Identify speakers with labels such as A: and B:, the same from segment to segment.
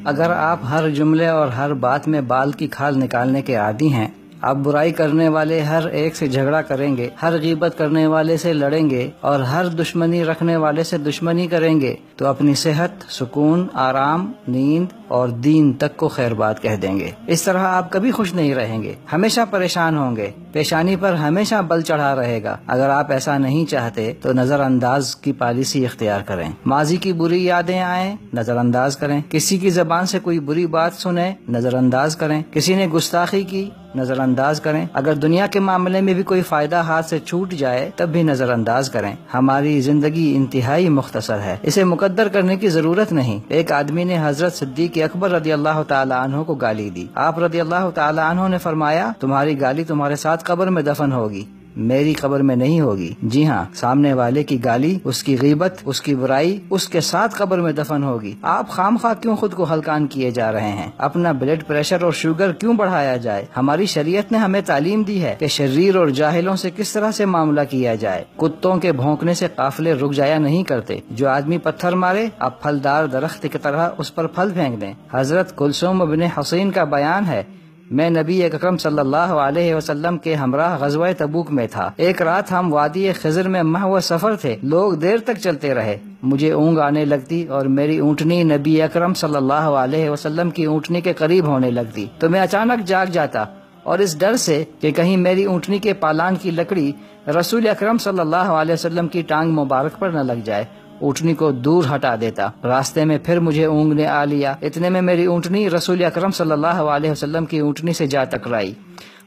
A: اگر آپ ہر جملے اور ہر بات میں بال کی کھال نکالنے کے عادی ہیں، آپ برائی کرنے والے ہر ایک سے جھگڑا کریں گے، ہر غیبت کرنے والے سے لڑیں گے اور ہر دشمنی رکھنے والے سے دشمنی کریں گے تو اپنی صحت، سکون، آرام، نیند اور دین تک کو خیر بات کہہ دیں گے۔ اس طرح آپ کبھی خوش نہیں رہیں گے، ہمیشہ پریشان ہوں گے، پیشانی پر ہمیشہ بل چڑھا رہے گا۔ اگر آپ ایسا نہیں چاہتے تو نظر انداز کی پالیسی اختیار کریں۔ ماضی کی بری یادیں آئیں، نظر انداز کریں۔ کسی کی زبان سے کوئی بری بات سنیں، نظر انداز کریں۔ کسی نے گستاخی کی، نظر انداز کریں۔ اگر دنیا کے معاملے میں بھی کوئی فائدہ ہاتھ سے چھوٹ جائے تب بھی نظر انداز کریں۔ ہماری زندگی انتہائی مختصر ہے، اسے مقدر کرنے کی ضرورت نہیں۔ ایک آدمی نے حضرت صدیق اکبر رضی اللہ تعالی عنہ کو گالی دی۔ آپ رضی اللہ تعالی عنہ نے فرمایا، تمہاری گالی تمہارے ساتھ قبر میں دفن ہوگی، میری قبر میں نہیں ہوگی۔ جی ہاں، سامنے والے کی گالی، اس کی غیبت، اس کی برائی اس کے ساتھ قبر میں دفن ہوگی۔ آپ خام خواہ کیوں خود کو ہلکان کیے جا رہے ہیں؟ اپنا بلڈ پریشر اور شوگر کیوں بڑھایا جائے؟ ہماری شریعت نے ہمیں تعلیم دی ہے کہ شریر اور جاہلوں سے کس طرح سے معاملہ کیا جائے۔ کتوں کے بھونکنے سے قافلے رک جایا نہیں کرتے۔ جو آدمی پتھر مارے، آپ پھلدار درخت کی طرح اس پر پھل پھینک دیں۔ حضرت کلثوم بن حسین کا بیان ہے، میں نبی اکرم صلی اللہ علیہ وسلم کے ہمراہ غزوہ تبوک میں تھا۔ ایک رات ہم وادی خضر میں محو سفر تھے، لوگ دیر تک چلتے رہے، مجھے اونگ آنے لگتی اور میری اونٹنی نبی اکرم صلی اللہ علیہ وسلم کی اونٹنی کے قریب ہونے لگتی تو میں اچانک جاگ جاتا، اور اس ڈر سے کہ کہیں میری اونٹنی کے پالان کی لکڑی رسول اکرم صلی اللہ علیہ وسلم کی ٹانگ مبارک پر نہ لگ جائے، اونٹنی کو دور ہٹا دیتا۔ راستے میں پھر مجھے اونگ نے آ لیا، اتنے میں میری اونٹنی رسول اکرم صلی اللہ علیہ وسلم کی اونٹنی سے جا ٹکرائی،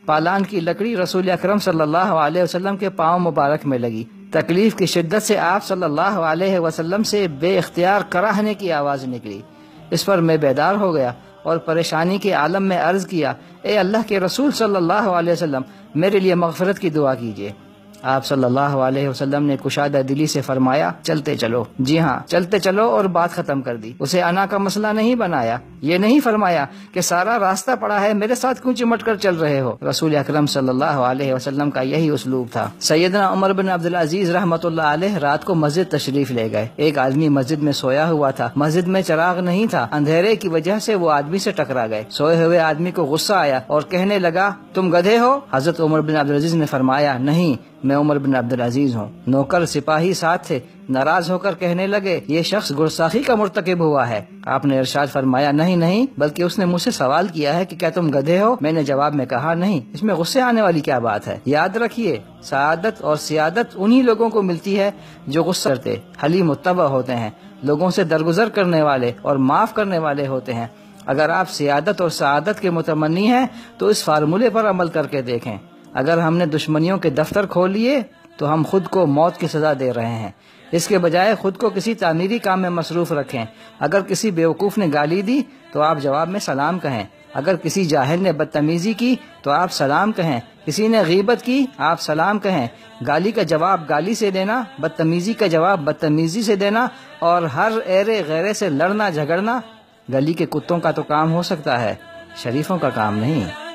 A: پالان کی لکڑی رسول اکرم صلی اللہ علیہ وسلم کے پاؤں مبارک میں لگی۔ تکلیف کی شدت سے آپ صلی اللہ علیہ وسلم سے بے اختیار کراہنے کی آواز نکلی۔ اس پر میں بیدار ہو گیا اور پریشانی کے عالم میں عرض کیا، اے اللہ کے رسول صلی اللہ علیہ وسلم، میرے لیے مغفرت کی دعا کیجیے۔ آپ صلی اللہ علیہ وسلم نے کشادہ دلی سے فرمایا، چلتے چلو۔ جی ہاں، چلتے چلو، اور بات ختم کر دی۔ اسے انا کا مسئلہ نہیں بنایا، یہ نہیں فرمایا کہ سارا راستہ پڑا ہے، میرے ساتھ کیوں چمٹ کر چل رہے ہو۔ رسول اکرم صلی اللہ علیہ وسلم کا یہی اسلوب تھا۔ سیدنا عمر بن عبدالعزیز رحمۃ اللہ علیہ رات کو مسجد تشریف لے گئے۔ ایک آدمی مسجد میں سویا ہوا تھا، مسجد میں چراغ نہیں تھا، اندھیرے کی وجہ سے وہ آدمی سے ٹکرا گئے۔ سوئے ہوئے آدمی کو غصہ آیا اور کہنے لگا، تم گدھے ہو؟ حضرت عمر بن عبدالعزیز نے فرمایا، نہیں، میں عمر بن عبدالعزیز ہوں۔ نوکر سپاہی ساتھ تھے، ناراض ہو کر کہنے لگے، یہ شخص گستاخی کا مرتکب ہوا ہے۔ آپ نے ارشاد فرمایا، نہیں نہیں، بلکہ اس نے مجھ سے سوال کیا ہے کہ کیا تم گدھے ہو؟ میں نے جواب میں کہا نہیں۔ اس میں غصے آنے والی کیا بات ہے؟ یاد رکھیے، سعادت اور سیادت انہی لوگوں کو ملتی ہے جو غصہ کرتے، حلیم متبع ہوتے ہیں، لوگوں سے درگزر کرنے والے اور معاف کرنے والے ہوتے ہیں۔ اگر آپ سیادت اور سعادت کے متمنی ہیں تو اس فارمولے پر عمل کر کے دیکھیں۔ اگر ہم نے دشمنیوں کے دفتر کھول لیے تو ہم خود کو موت کی سزا دے رہے ہیں۔ اس کے بجائے خود کو کسی تعمیری کام میں مصروف رکھیں۔ اگر کسی بیوقوف نے گالی دی تو آپ جواب میں سلام کہیں۔ اگر کسی جاہل نے بدتمیزی کی تو آپ سلام کہیں۔ کسی نے غیبت کی، آپ سلام کہیں۔ گالی کا جواب گالی سے دینا، بدتمیزی کا جواب بدتمیزی سے دینا، اور ہر ایرے غیرے سے لڑنا جھگڑنا گلی کے کتوں کا تو کام ہو سکتا ہے، شریفوں کا کام نہیں۔